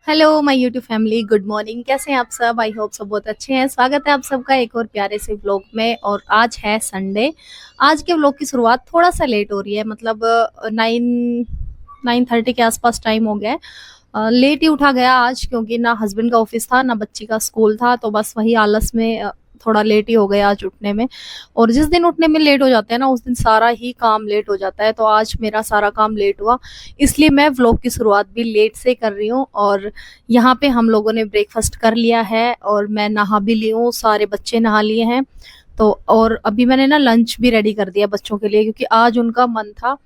Hello my YouTube family, good morning. कैसे हैं आप सब? आई होप सब बहुत अच्छे हैं। स्वागत है आप सबका एक और प्यारे से व्लॉग में। और आज है संडे। आज के व्लॉग की शुरुआत थोड़ा सा लेट हो रही है, मतलब 9:30 के आसपास टाइम हो गया है। लेट ही उठा गया आज, क्योंकि ना हस्बैंड का ऑफिस था ना बच्ची का स्कूल था, तो बस वही आलस में थोड़ा लेट ही हो गया आज उठने में। और जिस दिन उठने में लेट हो जाते हैं ना, उस दिन सारा ही काम लेट हो जाता है। तो आज मेरा सारा काम लेट हुआ, इसलिए मैं व्लॉग की शुरुआत भी लेट से कर रही हूँ। और यहाँ पे हम लोगों ने ब्रेकफास्ट कर लिया है और मैं नहा भी ली हूँ, सारे बच्चे नहा लिए हैं। तो और अभी मैंने ना लंच भी रेडी कर दिया बच्चों के लिए, क्योंकि आज उनका मन था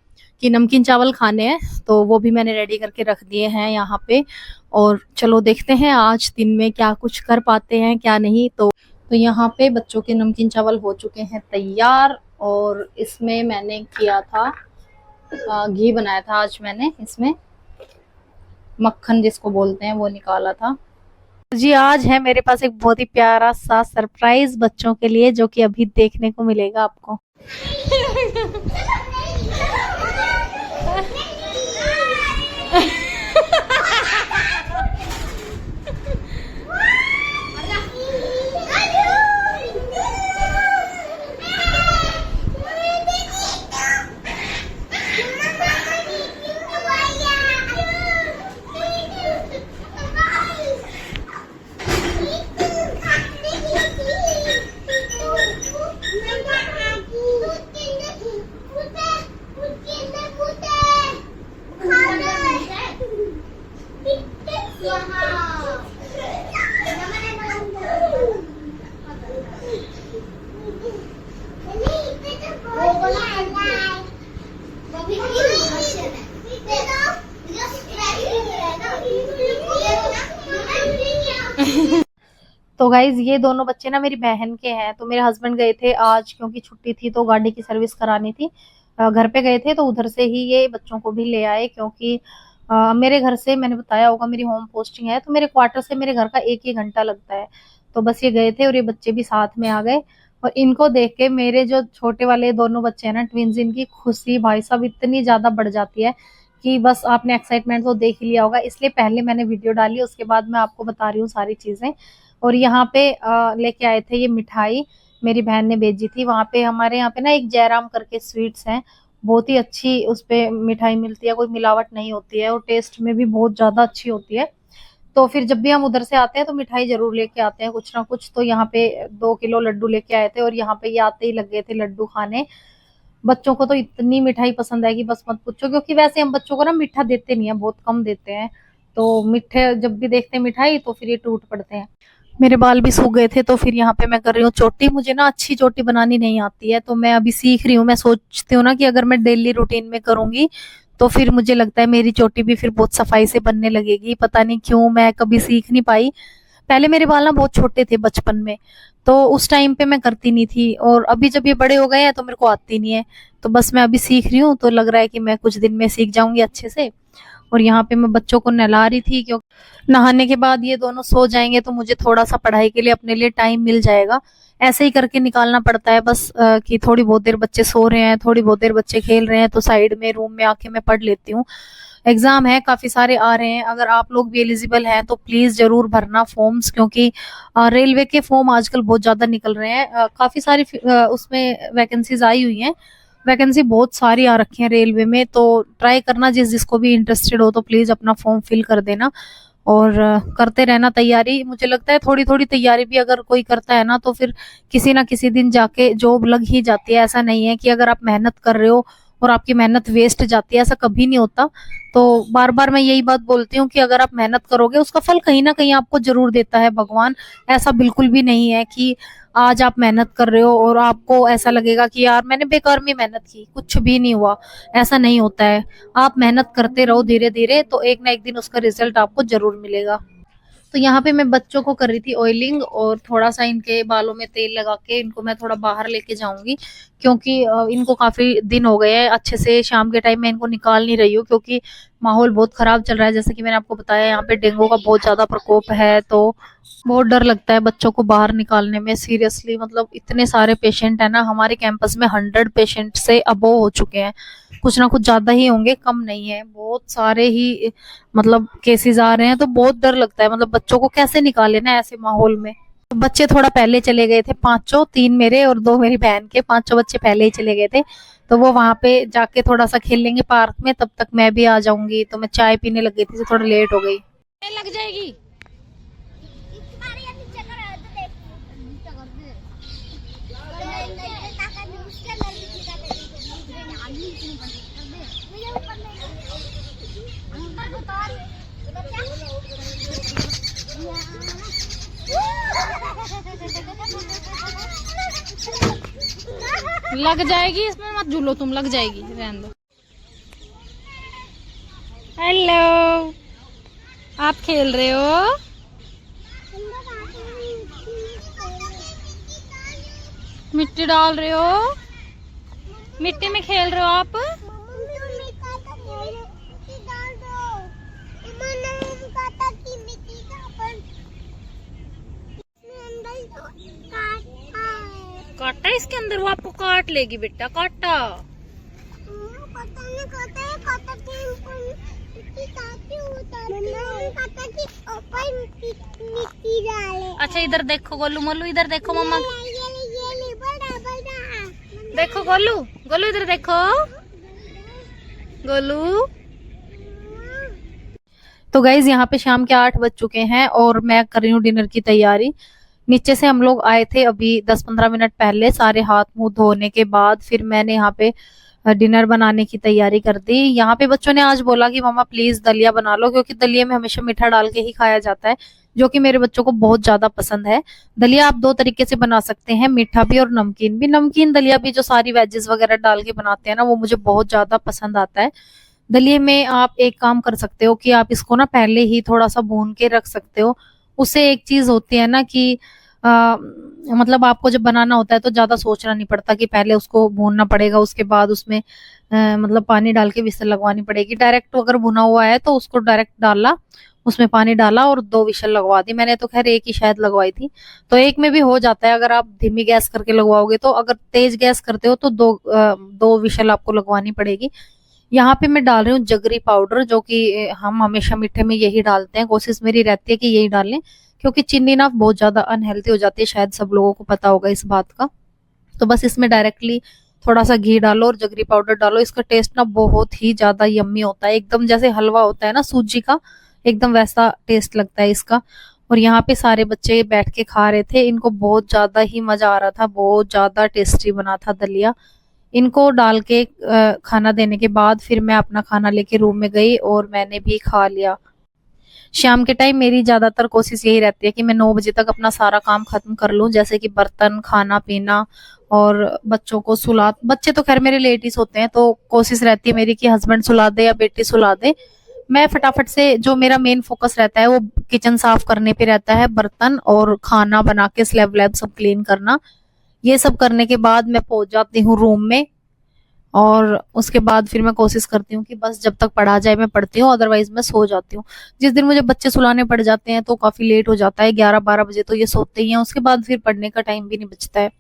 कि नमकीन चावल खाने हैं, तो वो भी मैंने रेडी करके रख दिए हैं यहाँ पे। और चलो देखते हैं आज दिन में क्या कुछ कर पाते हैं क्या नहीं। तो यहाँ पे बच्चों के नमकीन चावल हो चुके हैं तैयार। और इसमें मैंने किया था घी बनाया था आज मैंने, इसमें मक्खन जिसको बोलते हैं वो निकाला था जी। आज है मेरे पास एक बहुत ही प्यारा सा सरप्राइज बच्चों के लिए, जो कि अभी देखने को मिलेगा आपको। तो गाइज ये दोनों बच्चे ना मेरी बहन के हैं। तो मेरे हस्बैंड गए थे आज, क्योंकि छुट्टी थी तो गाड़ी की सर्विस करानी थी। घर पे गए थे तो उधर से ही ये बच्चों को भी ले आए, क्योंकि मेरे घर से, मैंने बताया होगा मेरी होम पोस्टिंग है, तो मेरे क्वार्टर से मेरे घर का 1 ही घंटा लगता है। तो बस ये गए थे और ये बच्चे भी साथ में आ गए। और इनको देख के मेरे जो छोटे वाले दोनों बच्चे हैं ना, ट्विंस, इनकी खुशी भाई साहब इतनी ज्यादा बढ़ जाती है कि बस आपने एक्साइटमेंट तो देख ही लिया होगा, इसलिए पहले मैंने वीडियो डाली, उसके बाद मैं आपको बता रही हूँ सारी चीजें। और यहाँ पे लेके आए थे ये मिठाई, मेरी बहन ने भेजी थी। वहां पे हमारे यहाँ पे ना एक जयराम करके स्वीट्स हैं, बहुत ही अच्छी उस पे मिठाई मिलती है, कोई मिलावट नहीं होती है और टेस्ट में भी बहुत ज्यादा अच्छी होती है। तो फिर जब भी हम उधर से आते हैं तो मिठाई जरूर लेके आते हैं कुछ ना कुछ। तो यहाँ पे 2 किलो लड्डू लेके आए थे और यहाँ पे ये आते ही लग गए थे लड्डू खाने। बच्चों को तो इतनी मिठाई पसंद आएगी बस मत पूछो, क्योंकि वैसे हम बच्चों को ना मीठा देते नहीं है, बहुत कम देते हैं। तो मीठे जब भी देखते हैं मिठाई तो फिर ये टूट पड़ते हैं। मेरे बाल भी सूख गए थे, तो फिर यहाँ पे मैं कर रही हूँ चोटी। मुझे ना अच्छी चोटी बनानी नहीं आती है, तो मैं अभी सीख रही हूँ। मैं सोचती हूँ ना कि अगर मैं डेली रूटीन में करूंगी तो फिर मुझे लगता है मेरी चोटी भी फिर बहुत सफाई से बनने लगेगी। पता नहीं क्यों मैं कभी सीख नहीं पाई। पहले मेरे बाल ना बहुत छोटे थे बचपन में, तो उस टाइम पे मैं करती नहीं थी, और अभी जब ये बड़े हो गए हैं तो मेरे को आती नहीं है। तो बस मैं अभी सीख रही हूँ, तो लग रहा है कि मैं कुछ दिन में सीख जाऊंगी अच्छे से। और यहाँ पे मैं बच्चों को नहला रही थी, क्योंकि नहाने के बाद ये दोनों सो जाएंगे तो मुझे थोड़ा सा पढ़ाई के लिए अपने लिए टाइम मिल जाएगा। ऐसे ही करके निकालना पड़ता है बस, कि थोड़ी बहुत देर बच्चे सो रहे हैं, थोड़ी बहुत देर बच्चे खेल रहे हैं, तो साइड में रूम में आके मैं पढ़ लेती हूँ। एग्जाम है, काफी सारे आ रहे हैं। अगर आप लोग भी एलिजिबल हैं तो प्लीज जरूर भरना फॉर्म्स, क्योंकि रेलवे के फॉर्म आजकल बहुत ज्यादा निकल रहे हैं। काफी सारी उसमें वैकेंसीज आई हुई हैं। वैकेंसी बहुत सारी आ रखी है रेलवे में, तो ट्राई करना, जिसको भी इंटरेस्टेड हो तो प्लीज अपना फॉर्म फिल कर देना। और करते रहना तैयारी। मुझे लगता है थोड़ी थोड़ी तैयारी भी अगर कोई करता है ना, तो फिर किसी ना किसी दिन जाके जॉब लग ही जाती है। ऐसा नहीं है कि अगर आप मेहनत कर रहे हो और आपकी मेहनत वेस्ट जाती है, ऐसा कभी नहीं होता। तो बार बार मैं यही बात बोलती हूँ कि अगर आप मेहनत करोगे उसका फल कहीं ना कहीं आपको जरूर देता है भगवान। ऐसा बिल्कुल भी नहीं है कि आज आप मेहनत कर रहे हो और आपको ऐसा लगेगा कि यार मैंने बेकार में मेहनत की, कुछ भी नहीं हुआ। ऐसा नहीं होता है। आप मेहनत करते रहो धीरे धीरे, तो एक ना एक दिन उसका रिजल्ट आपको जरूर मिलेगा। तो यहाँ पे मैं बच्चों को कर रही थी ऑयलिंग, और थोड़ा सा इनके बालों में तेल लगा के इनको मैं थोड़ा बाहर लेके जाऊंगी, क्योंकि इनको काफी दिन हो गए हैं अच्छे से शाम के टाइम में इनको निकाल नहीं रही हूँ, क्योंकि माहौल बहुत खराब चल रहा है। जैसे कि मैंने आपको बताया, यहाँ पे डेंगू का बहुत ज्यादा प्रकोप है, तो बहुत डर लगता है बच्चों को बाहर निकालने में। सीरियसली मतलब इतने सारे पेशेंट है ना, हमारे कैंपस में 100 पेशेंट से अबोव हो चुके हैं। कुछ ना कुछ ज्यादा ही होंगे, कम नहीं है, बहुत सारे ही मतलब केसेस आ रहे हैं। तो बहुत डर लगता है, मतलब बच्चों को कैसे निकाले ना ऐसे माहौल में। तो बच्चे थोड़ा पहले चले गए थे, पांचों, 3 मेरे और 2 मेरी बहन के, पांचों बच्चे पहले ही चले गए थे। तो वो वहां पे जाके थोड़ा सा खेल लेंगे पार्क में, तब तक मैं भी आ जाऊंगी। तो मैं चाय पीने लग गई थी, तो थोड़ा लेट हो गई। लग जाएगी। लग जाएगी, इसमें मत झूलो तुम, लग जाएगी, रहने दो। हेलो, आप खेल रहे हो? मिट्टी डाल रहे हो? मिट्टी में खेल रहे हो आप? काटा इसके अंदर, वो आपको काट लेगी बेटा, काटा। अच्छा इधर देखो गोलू मोलू, इधर देखो मम्मा, देखो गोलू, गोलू इधर देखो, गोलू। तो गाइज यहाँ पे शाम के 8 बज चुके हैं और मैं कर रही हूँ डिनर की तैयारी। नीचे से हम लोग आए थे अभी 10-15 मिनट पहले, सारे हाथ मुंह धोने के बाद फिर मैंने यहाँ पे डिनर बनाने की तैयारी कर दी। यहाँ पे बच्चों ने आज बोला कि मम्मा प्लीज दलिया बना लो, क्योंकि दलिया में हमेशा मीठा डाल के ही खाया जाता है, जो कि मेरे बच्चों को बहुत ज्यादा पसंद है। दलिया आप 2 तरीके से बना सकते हैं, मीठा भी और नमकीन भी। नमकीन दलिया भी जो सारी वेजेस वगैरह डाल के बनाते हैं ना, वो मुझे बहुत ज्यादा पसंद आता है। दलिये में आप एक काम कर सकते हो कि आप इसको ना पहले ही थोड़ा सा भून के रख सकते हो। उससे एक चीज होती है ना कि मतलब आपको जब बनाना होता है तो ज्यादा सोचना नहीं पड़ता कि पहले उसको भूनना पड़ेगा, उसके बाद उसमें मतलब पानी डाल के विसल लगवानी पड़ेगी। डायरेक्ट अगर भुना हुआ है तो उसको डायरेक्ट डाला, उसमें पानी डाला और 2 विशल लगवा दी। मैंने तो खैर एक ही शायद लगवाई थी, तो एक में भी हो जाता है अगर आप धीमी गैस करके लगवाओगे तो। अगर तेज गैस करते हो तो 2 विशल आपको लगवानी पड़ेगी। यहाँ पे मैं डाल रही हूँ जगरी पाउडर, जो कि हम हमेशा मीठे में यही डालते हैं, कोशिश मेरी रहती है कि यही डालें, क्योंकि चीनी ना बहुत ज्यादा अनहेल्थी हो जाती है, शायद सब लोगों को पता होगा इस बात का। तो बस इसमें डायरेक्टली थोड़ा सा घी डालो और जगरी पाउडर डालो। इसका टेस्ट ना बहुत ही ज्यादा यम्मी होता है, एकदम जैसे हलवा होता है ना सूजी का, एकदम वैसा टेस्ट लगता है इसका। और यहाँ पे सारे बच्चे बैठ के खा रहे थे, इनको बहुत ज्यादा ही मजा आ रहा था, बहुत ज्यादा टेस्टी बना था दलिया। इनको डाल के खाना देने के बाद फिर मैं अपना खाना लेके रूम में गई और मैंने भी खा लिया। शाम के टाइम मेरी ज्यादातर कोशिश यही रहती है कि मैं 9 बजे तक अपना सारा काम खत्म कर लूं, जैसे कि बर्तन, खाना पीना और बच्चों को सुला। बच्चे तो खैर मेरे लेट ही सोते हैं, तो कोशिश रहती है मेरी कि हस्बैंड सुला दे या बेटी सुला दे। मैं फटाफट से, जो मेरा मेन फोकस रहता है वो किचन साफ करने पे रहता है, बर्तन और खाना बना के स्लैब व्लैब सब क्लीन करना। ये सब करने के बाद मैं पहुंच जाती हूँ रूम में, और उसके बाद फिर मैं कोशिश करती हूँ कि बस जब तक पढ़ा जाए मैं पढ़ती हूँ, अदरवाइज मैं सो जाती हूँ। जिस दिन मुझे बच्चे सुलाने पड़ जाते हैं तो काफी लेट हो जाता है, 11-12 बजे तो ये सोते ही हैं, उसके बाद फिर पढ़ने का टाइम भी नहीं बचता है।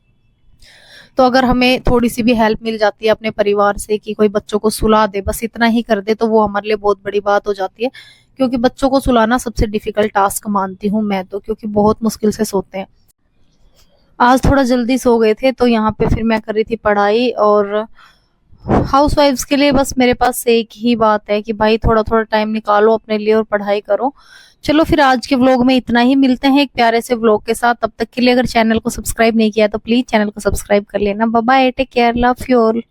तो अगर हमें थोड़ी सी भी हेल्प मिल जाती है अपने परिवार से कि कोई बच्चों को सुला दे, बस इतना ही कर दे, तो वो हमारे लिए बहुत बड़ी बात हो जाती है। क्योंकि बच्चों को सुलाना सबसे डिफिकल्ट टास्क मानती हूँ मैं तो, क्योंकि बहुत मुश्किल से सोते हैं। आज थोड़ा जल्दी सो गए थे, तो यहाँ पे फिर मैं कर रही थी पढ़ाई। और हाउसवाइफ्स के लिए बस मेरे पास एक ही बात है कि भाई थोड़ा थोड़ा टाइम निकालो अपने लिए और पढ़ाई करो। चलो फिर आज के व्लॉग में इतना ही, मिलते हैं एक प्यारे से व्लॉग के साथ। तब तक के लिए अगर चैनल को सब्सक्राइब नहीं किया तो प्लीज चैनल को सब्सक्राइब कर लेना। Bye bye, take care, love you all.